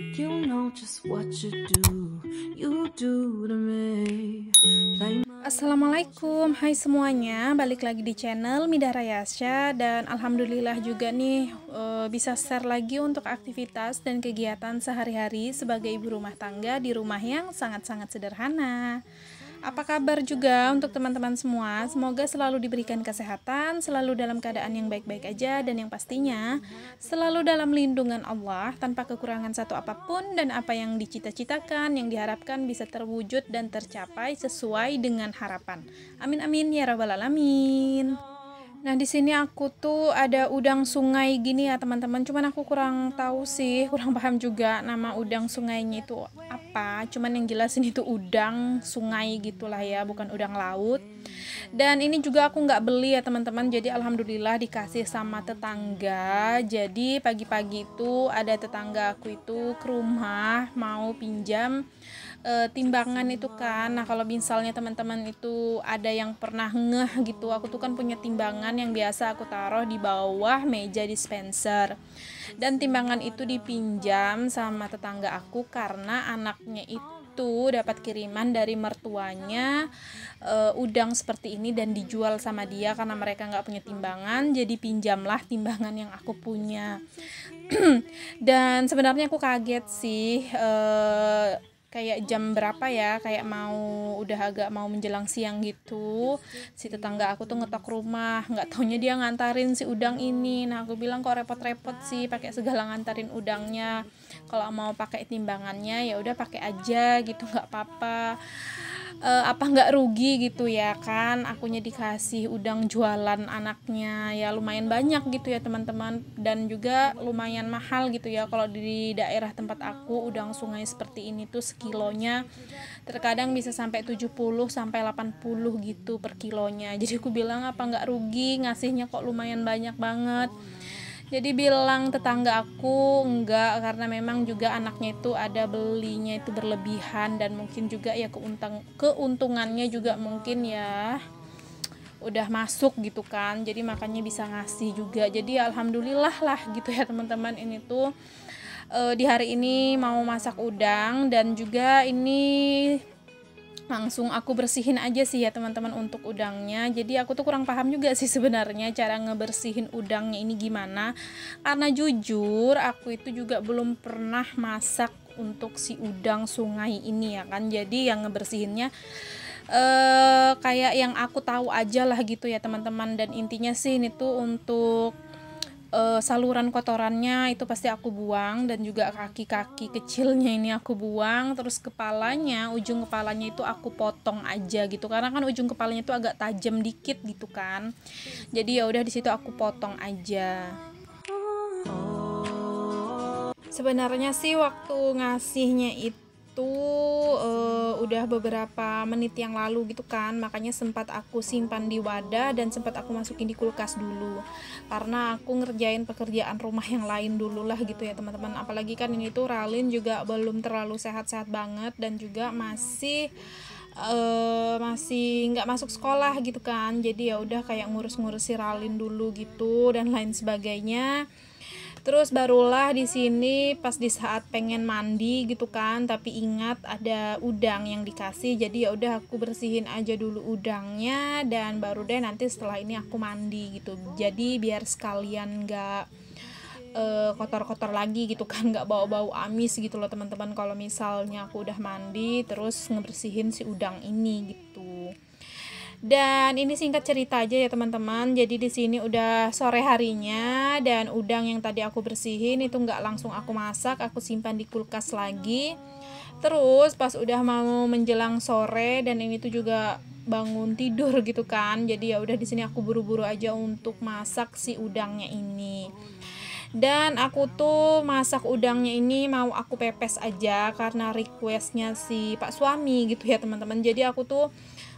You know just what you do to me. Assalamualaikum, hai semuanya, balik lagi di channel Midah Rayasya. Dan alhamdulillah juga nih bisa share lagi untuk aktivitas dan kegiatan sehari-hari sebagai ibu rumah tangga di rumah yang sangat-sangat sederhana. Apa kabar juga untuk teman-teman semua? Semoga selalu diberikan kesehatan, selalu dalam keadaan yang baik-baik aja, dan yang pastinya selalu dalam lindungan Allah tanpa kekurangan satu apapun, dan apa yang dicita-citakan, yang diharapkan bisa terwujud dan tercapai sesuai dengan harapan. Amin amin ya rabbal alamin. Nah, di sini aku tuh ada udang sungai gini ya, teman-teman. Cuman aku kurang tahu sih, kurang paham juga nama udang sungainya itu apa. Cuman yang jelas ini tuh udang sungai gitulah ya, bukan udang laut. Dan ini juga aku nggak beli ya, teman-teman. Jadi alhamdulillah dikasih sama tetangga. Jadi pagi-pagi itu ada tetangga aku itu ke rumah mau pinjam timbangan itu kan. Nah, kalau misalnya teman-teman itu ada yang pernah ngeh gitu, aku tuh kan punya timbangan yang biasa aku taruh di bawah meja dispenser. Dan timbangan itu dipinjam sama tetangga aku karena anaknya itu dapat kiriman dari mertuanya udang seperti ini dan dijual sama dia karena mereka nggak punya timbangan. Jadi pinjamlah timbangan yang aku punya. Dan sebenarnya aku kaget sih, kayak jam berapa ya, kayak udah agak mau menjelang siang gitu, si tetangga aku tuh ngetok rumah, nggak taunya dia ngantarin si udang ini. Nah, aku bilang kok repot-repot sih pakai segala ngantarin udangnya, kalau mau pakai timbangannya ya udah pakai aja gitu, nggak apa-apa. Apa nggak rugi gitu ya kan, akunya dikasih udang jualan anaknya, ya lumayan banyak gitu ya teman-teman, dan juga lumayan mahal gitu ya kalau di daerah tempat aku. Udang sungai seperti ini tuh sekilonya terkadang bisa sampai 70 sampai 80 gitu per kilonya. Jadi aku bilang apa nggak rugi, ngasihnya kok lumayan banyak banget. Jadi bilang tetangga aku enggak, karena memang juga anaknya itu ada belinya itu berlebihan, dan mungkin juga ya keuntungannya juga mungkin ya udah masuk gitu kan, jadi makanya bisa ngasih juga. Jadi alhamdulillah lah gitu ya teman-teman. Ini tuh di hari ini mau masak udang, dan juga ini langsung aku bersihin aja sih ya teman-teman untuk udangnya. Jadi aku tuh kurang paham juga sih sebenarnya cara ngebersihin udangnya ini gimana, karena jujur aku itu juga belum pernah masak untuk si udang sungai ini ya kan. Jadi yang ngebersihinnya kayak yang aku tahu aja lah gitu ya teman-teman. Dan intinya sih ini tuh untuk saluran kotorannya itu pasti aku buang, dan juga kaki-kaki kecilnya ini aku buang. Terus kepalanya, ujung kepalanya itu aku potong aja gitu, karena kan ujung kepalanya itu agak tajam dikit gitu kan. Jadi ya udah di situ aku potong aja. Sebenarnya sih waktu ngasihnya itu udah beberapa menit yang lalu gitu kan, makanya sempat aku simpan di wadah dan sempat aku masukin di kulkas dulu, karena aku ngerjain pekerjaan rumah yang lain dulu lah gitu ya teman-teman. Apalagi kan ini tuh Ralin juga belum terlalu sehat-sehat banget, dan juga masih nggak masuk sekolah gitu kan. Jadi ya udah kayak ngurus-ngurus si Ralin dulu gitu dan lain sebagainya. Terus barulah di sini pas di saat pengen mandi gitu kan, tapi ingat ada udang yang dikasih. Jadi ya udah aku bersihin aja dulu udangnya, dan baru deh nanti setelah ini aku mandi gitu. Jadi biar sekalian nggak kotor-kotor lagi gitu kan, nggak bau-bau amis gitu loh teman-teman, kalau misalnya aku udah mandi terus ngebersihin si udang ini gitu. Dan ini singkat cerita aja ya teman-teman. Jadi di sini udah sore harinya, dan udang yang tadi aku bersihin itu nggak langsung aku masak, aku simpan di kulkas lagi. Terus pas udah mau menjelang sore, dan ini tuh juga bangun tidur gitu kan. Jadi ya udah di sini aku buru-buru aja untuk masak si udangnya ini. Dan aku tuh masak udangnya ini mau aku pepes aja karena requestnya si Pak suami gitu ya teman-teman. Jadi aku tuh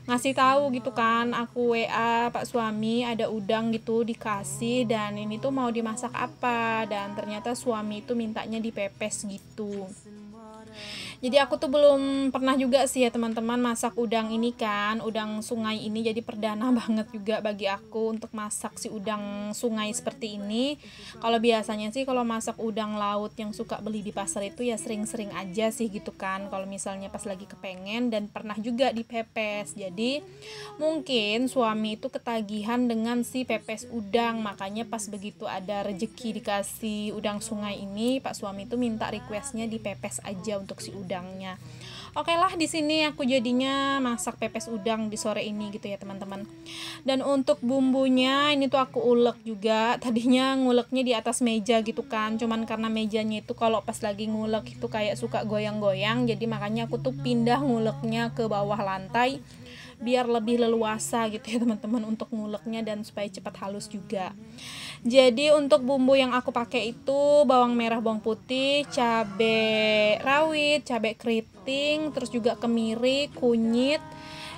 ngasih tahu gitu kan, aku WA Pak suami ada udang gitu dikasih, dan ini tuh mau dimasak apa, dan ternyata suami itu mintanya dipepes gitu. Jadi aku tuh belum pernah juga sih ya teman-teman masak udang ini kan, udang sungai ini, jadi perdana banget juga bagi aku untuk masak si udang sungai seperti ini. Kalau biasanya sih kalau masak udang laut yang suka beli di pasar itu ya sering-sering aja sih gitu kan, kalau misalnya pas lagi kepengen, dan pernah juga dipepes. Jadi mungkin suami itu ketagihan dengan si pepes udang, makanya pas begitu ada rejeki dikasih udang sungai ini, Pak suami itu minta requestnya dipepes aja untuk si udangnya. Oke lah, di sini aku jadinya masak pepes udang di sore ini gitu ya teman-teman. Dan untuk bumbunya ini tuh aku ulek juga. Tadinya nguleknya di atas meja gitu kan, cuman karena mejanya itu kalau pas lagi ngulek itu kayak suka goyang-goyang, jadi makanya aku tuh pindah nguleknya ke bawah lantai biar lebih leluasa gitu ya teman-teman untuk nguleknya, dan supaya cepat halus juga. Jadi untuk bumbu yang aku pakai itu bawang merah, bawang putih, cabai rawit, cabai keriting, terus juga kemiri, kunyit,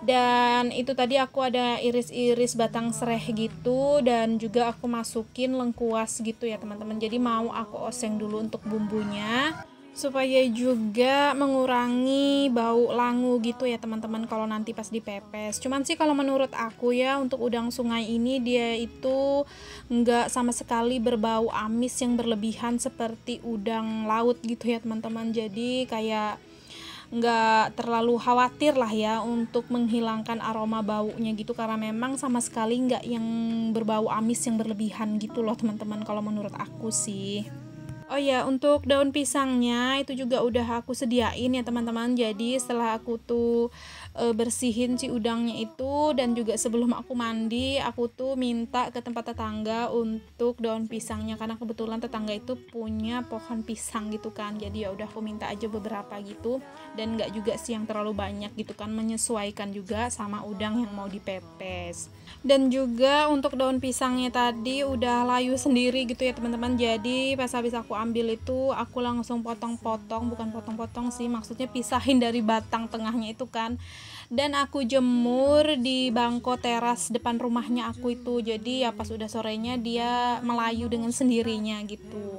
dan itu tadi aku ada iris-iris batang serai gitu, dan juga aku masukin lengkuas gitu ya teman-teman. Jadi mau aku oseng dulu untuk bumbunya supaya juga mengurangi bau langu gitu ya teman-teman kalau nanti pas dipepes. Cuman sih kalau menurut aku ya, untuk udang sungai ini dia itu nggak sama sekali berbau amis yang berlebihan seperti udang laut gitu ya teman-teman. Jadi kayak nggak terlalu khawatir lah ya untuk menghilangkan aroma baunya gitu, karena memang sama sekali nggak yang berbau amis yang berlebihan gitu loh teman-teman kalau menurut aku sih. Oh ya, untuk daun pisangnya itu juga udah aku sediain ya teman-teman. Jadi setelah aku tuh bersihin si udangnya itu, dan juga sebelum aku mandi, aku tuh minta ke tempat tetangga untuk daun pisangnya, karena kebetulan tetangga itu punya pohon pisang gitu kan. Jadi ya udah aku minta aja beberapa gitu, dan nggak juga sih yang terlalu banyak gitu kan, menyesuaikan juga sama udang yang mau dipepes. Dan juga untuk daun pisangnya tadi udah layu sendiri gitu ya teman-teman. Jadi pas habis aku ambil itu aku langsung potong-potong, bukan potong-potong sih, maksudnya pisahin dari batang tengahnya itu kan, dan aku jemur di bangko teras depan rumahnya aku itu. Jadi ya pas udah sorenya dia melayu dengan sendirinya gitu.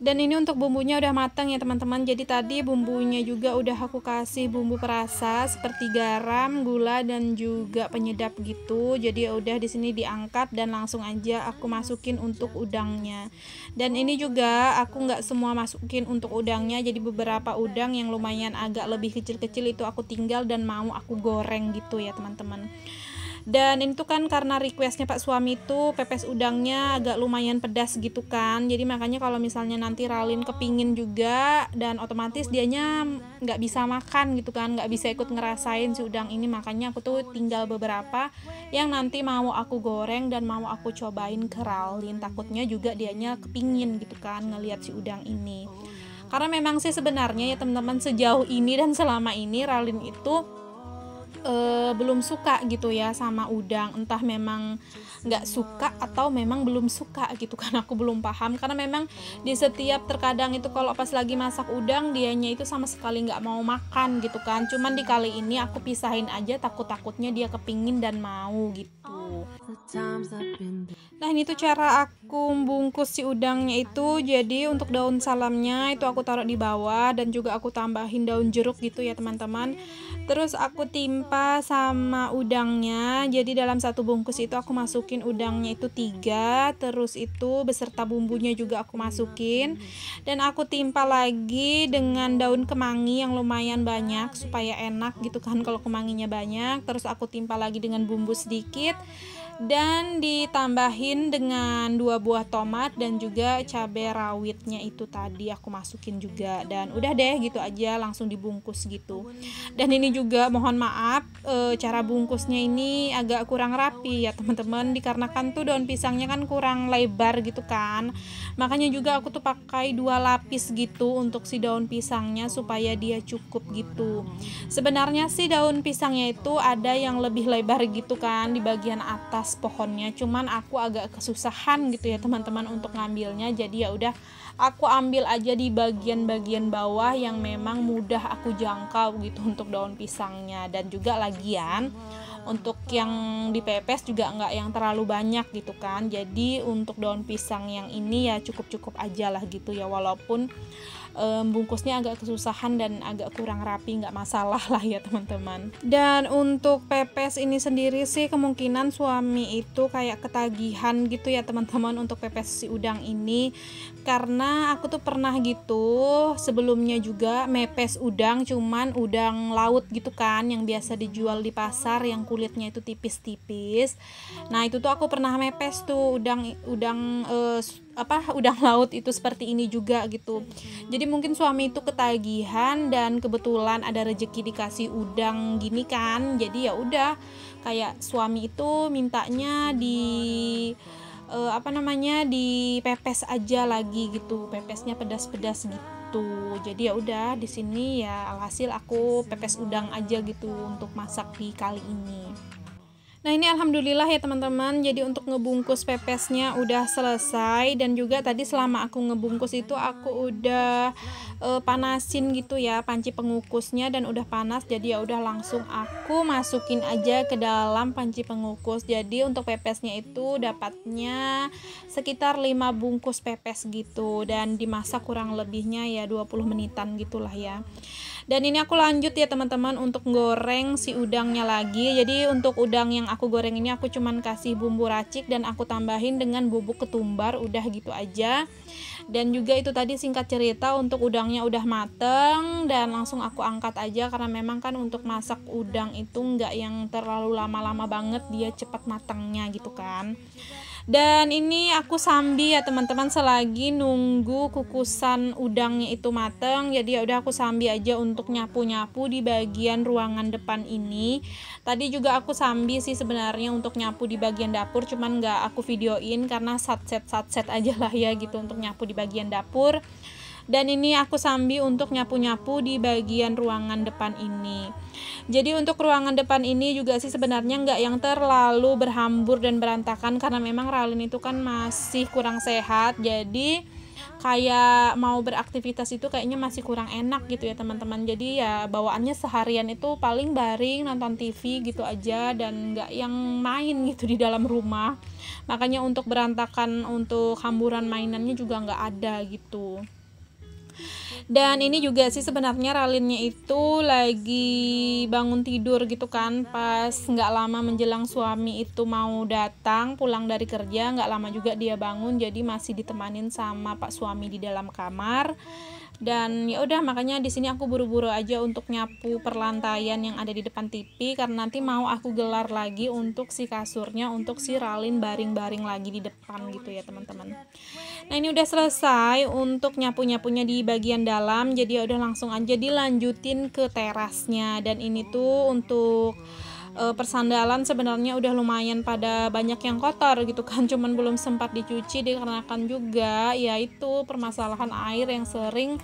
Dan ini untuk bumbunya udah matang ya teman-teman. Jadi tadi bumbunya juga udah aku kasih bumbu perasa seperti garam, gula, dan juga penyedap gitu. Jadi ya udah di sini diangkat dan langsung aja aku masukin untuk udangnya. Dan ini juga aku nggak semua masukin untuk udangnya. Jadi beberapa udang yang lumayan agak lebih kecil-kecil itu aku tinggal dan mau aku goreng gitu ya teman-teman. Dan ini tuh kan karena requestnya Pak suami tuh pepes udangnya agak lumayan pedas gitu kan, jadi makanya kalau misalnya nanti Ralin kepingin juga, dan otomatis dianya nggak bisa makan gitu kan, nggak bisa ikut ngerasain si udang ini, makanya aku tuh tinggal beberapa yang nanti mau aku goreng dan mau aku cobain ke Ralin, takutnya juga dianya kepingin gitu kan ngelihat si udang ini. Karena memang sih sebenarnya ya teman-teman, sejauh ini dan selama ini Ralin itu belum suka gitu ya sama udang, entah memang nggak suka atau memang belum suka gitu kan, aku belum paham. Karena memang di setiap terkadang itu kalau pas lagi masak udang dianya itu sama sekali nggak mau makan gitu kan, cuman di kali ini aku pisahin aja, takutnya dia kepingin dan mau gitu. Nah ini tuh cara aku bungkus si udangnya itu. Jadi untuk daun salamnya itu aku taruh di bawah, dan juga aku tambahin daun jeruk gitu ya teman-teman. Terus aku timpa sama udangnya. Jadi dalam satu bungkus itu aku masukin udangnya itu 3, terus itu beserta bumbunya juga aku masukin, dan aku timpa lagi dengan daun kemangi yang lumayan banyak supaya enak gitu kan kalau kemanginya banyak. Terus aku timpa lagi dengan bumbu sedikit, dan ditambahin dengan 2 buah tomat dan juga cabai rawitnya itu tadi aku masukin juga, dan udah deh gitu aja langsung dibungkus gitu. Dan ini juga mohon maaf, cara bungkusnya ini agak kurang rapi ya teman-teman, dikarenakan tuh daun pisangnya kan kurang lebar gitu kan, makanya juga aku tuh pakai 2 lapis gitu untuk si daun pisangnya supaya dia cukup gitu. Sebenarnya sih daun pisangnya itu ada yang lebih lebar gitu kan di bagian atas pohonnya, cuman aku agak kesusahan gitu ya teman-teman untuk ngambilnya. Jadi ya udah aku ambil aja di bagian-bagian bawah yang memang mudah aku jangkau gitu untuk daun pisangnya. Dan juga lagian untuk yang dipepes juga nggak yang terlalu banyak gitu kan, jadi untuk daun pisang yang ini ya cukup-cukup aja lah gitu ya, walaupun bungkusnya agak kesusahan dan agak kurang rapi, nggak masalah lah ya teman-teman. Dan untuk pepes ini sendiri sih kemungkinan suami itu kayak ketagihan gitu ya teman-teman untuk pepes si udang ini, karena aku tuh pernah gitu sebelumnya juga mepes udang, cuman udang laut gitu kan yang biasa dijual di pasar yang kulitnya itu tipis-tipis. Nah itu tuh aku pernah mepes tuh udang laut itu seperti ini juga gitu. Jadi mungkin suami itu ketagihan dan kebetulan ada rezeki dikasih udang gini kan. Jadi ya udah kayak suami itu mintanya dipepes aja lagi gitu. Pepesnya pedas-pedas gitu. Jadi ya udah di sini ya alhasil aku pepes udang aja gitu untuk masak di kali ini. Nah ini alhamdulillah ya teman-teman, jadi untuk ngebungkus pepesnya udah selesai, dan juga tadi selama aku ngebungkus itu aku udah panasin gitu ya panci pengukusnya dan udah panas, jadi ya udah langsung aku masukin aja ke dalam panci pengukus. Jadi untuk pepesnya itu dapatnya sekitar 5 bungkus pepes gitu, dan dimasak kurang lebihnya ya 20 menitan gitulah ya. Dan ini aku lanjut ya teman-teman untuk goreng si udangnya lagi. Jadi untuk udang yang aku goreng ini aku cuman kasih bumbu racik dan aku tambahin dengan bubuk ketumbar, udah gitu aja. Dan juga itu tadi singkat cerita untuk udangnya udah mateng dan langsung aku angkat aja, karena memang kan untuk masak udang itu nggak yang terlalu lama-lama banget, dia cepat matangnya gitu kan. Dan ini aku sambi ya teman-teman selagi nunggu kukusan udangnya itu mateng. Jadi ya udah aku sambi aja untuk nyapu-nyapu di bagian ruangan depan ini. Tadi juga aku sambi sih sebenarnya untuk nyapu di bagian dapur, cuman nggak aku videoin karena satset aja lah ya gitu untuk nyapu di bagian dapur. Dan ini aku sambi untuk nyapu-nyapu di bagian ruangan depan ini. Jadi untuk ruangan depan ini juga sih sebenarnya nggak yang terlalu berhambur dan berantakan, karena memang Ralin itu kan masih kurang sehat. Jadi kayak mau beraktivitas itu kayaknya masih kurang enak gitu ya teman-teman. Jadi ya bawaannya seharian itu paling baring nonton TV gitu aja, dan nggak yang main gitu di dalam rumah. Makanya untuk berantakan, untuk hamburan mainannya juga nggak ada gitu. Dan ini juga sih sebenarnya Ralinnya itu lagi bangun tidur gitu kan, pas nggak lama menjelang suami itu mau datang pulang dari kerja, nggak lama juga dia bangun, jadi masih ditemanin sama Pak suami di dalam kamar. Dan ya udah makanya di sini aku buru-buru aja untuk nyapu perlantaian yang ada di depan TV, karena nanti mau aku gelar lagi untuk si kasurnya, untuk si Ralin baring-baring lagi di depan gitu ya teman-teman. Nah ini udah selesai untuk nyapu-nyapunya di bagian dalam, jadi ya udah langsung aja dilanjutin ke terasnya. Dan ini tuh untuk persandalan sebenarnya udah lumayan pada banyak yang kotor gitu kan, cuman belum sempat dicuci dikarenakan juga yaitu permasalahan air yang sering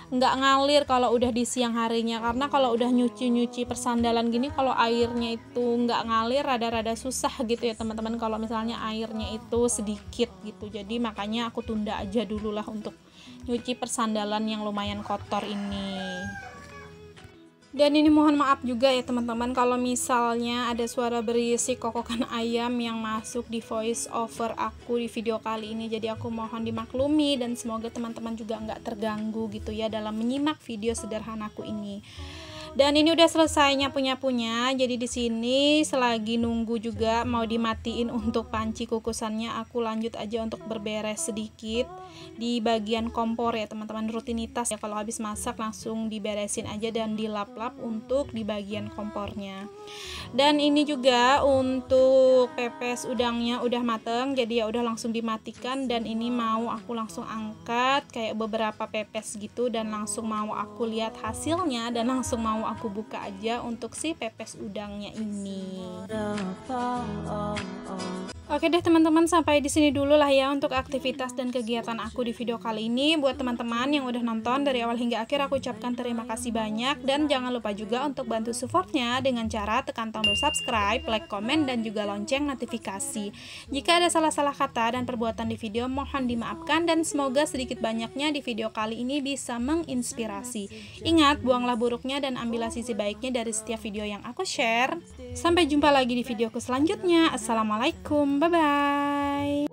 nggak ngalir kalau udah di siang harinya. Karena kalau udah nyuci persandalan gini, kalau airnya itu nggak ngalir rada-rada susah gitu ya teman-teman, kalau misalnya airnya itu sedikit gitu. Jadi makanya aku tunda aja dulu lah untuk nyuci persandalan yang lumayan kotor ini. Dan ini mohon maaf juga ya teman-teman kalau misalnya ada suara berisik kokokan ayam yang masuk di voice over aku di video kali ini. Jadi aku mohon dimaklumi dan semoga teman-teman juga nggak terganggu gitu ya dalam menyimak video sederhanaku ini. Dan ini udah selesai nyapu-nyapunya. Jadi di sini selagi nunggu juga mau dimatiin untuk panci kukusannya, aku lanjut aja untuk berberes sedikit di bagian kompor ya teman-teman. Rutinitas ya, kalau habis masak langsung diberesin aja dan dilap-lap untuk di bagian kompornya. Dan ini juga untuk pepes udangnya udah mateng, jadi ya udah langsung dimatikan. Dan ini mau aku langsung angkat kayak beberapa pepes gitu, dan langsung mau aku lihat hasilnya, dan langsung mau aku buka aja untuk si pepes udangnya ini. Oke deh teman-teman, sampai di sini dulu lah ya untuk aktivitas dan kegiatan aku di video kali ini. Buat teman-teman yang udah nonton dari awal hingga akhir, aku ucapkan terima kasih banyak. Dan jangan lupa juga untuk bantu supportnya dengan cara tekan tombol subscribe, like, komen, dan juga lonceng notifikasi. Jika ada salah-salah kata dan perbuatan di video, mohon dimaafkan, dan semoga sedikit banyaknya di video kali ini bisa menginspirasi. Ingat, buanglah buruknya dan ambillah sisi baiknya dari setiap video yang aku share. Sampai jumpa lagi di videoku selanjutnya. Assalamualaikum. Bye-bye.